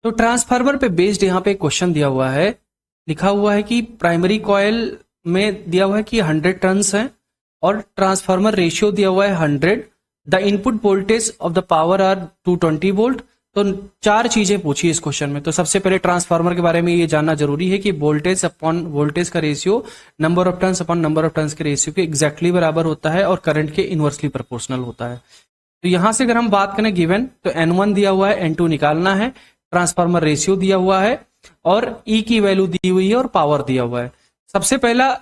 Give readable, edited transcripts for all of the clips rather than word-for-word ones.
तो ट्रांसफार्मर पे बेस्ड यहाँ पे क्वेश्चन दिया हुआ है, लिखा हुआ है कि प्राइमरी कॉयल में दिया हुआ है कि 100 टर्न्स हैं और ट्रांसफार्मर रेशियो दिया हुआ है 100। The input voltage of the power are 220 volt. तो चार चीजें पूछी इस क्वेश्चन में। तो सबसे पहले ट्रांसफार्मर के बारे में ये जानना जरूरी है कि वोल्टेज अपॉन वोल्टेज का ratio number of turns upon number of turns के रेशियो के एग्जैक्टली बराबर होता है और करंट के इनवर्सली प्रोपोर्शनल होता है। तो यहां से अगर हम बात करें गिवन, तो N1 दिया हुआ है, N2 निकालना है, ट्रांसफार्मर रेशियो दिया हुआ है और E की वैल्यू दी हुई है और पावर दिया हुआ है। सबसे पहला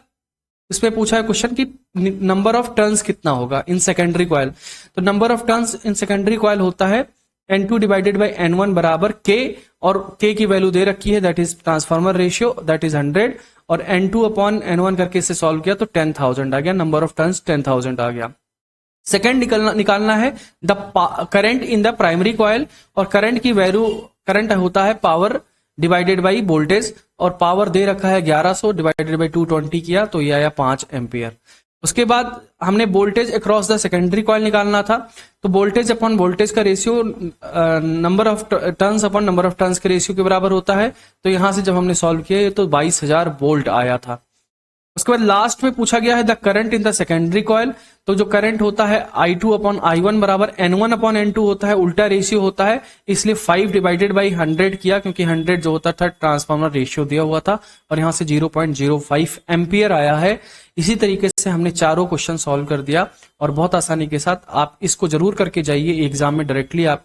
इसमें पूछा है क्वेश्चन कि नंबर ऑफ टर्न्स कितना होगा इन सेकेंडरी कॉयल। तो number of turns in secondary coil होता है N2 डिवाइडेड बाई N1 बराबर K, और K की वैल्यू दे रखी है, that is transformer ratio, that is 100, और N2 अपॉन N1 करके इसे सॉल्व किया तो 10,000 आ गया, नंबर ऑफ टर्न्स 10,000 आ गया। सेकेंड निकालना है the current in the primary coil, और करंट की वैल्यू, करंट होता है पावर डिवाइडेड बाई वोल्टेज, और पावर दे रखा है 1100 डिवाइडेड बाई 220 किया तो ये आया 5 एम्पियर। उसके बाद हमने voltage across the secondary coil निकालना था। तो वोल्टेज अपॉन वोल्टेज का ratio number of turns upon number of turns के रेशियो के बराबर होता है। तो यहां से जब हमने सॉल्व किया तो 22,000 वोल्ट आया था। उसके बाद लास्ट में पूछा गया है the current in the secondary coil. तो जो करंट होता है I2 अपॉन I1 बराबर N1 अपॉन N2 होता है, उल्टा रेशियो होता है, इसलिए 5 डिवाइडेड बाई 100 किया, क्योंकि 100 जो होता था ट्रांसफार्मर रेशियो दिया हुआ था, और यहां से 0.05 एम्पियर आया है। इसी तरीके से हमने चारों क्वेश्चन सॉल्व कर दिया और बहुत आसानी के साथ। आप इसको जरूर करके जाइए, एग्जाम में डायरेक्टली आप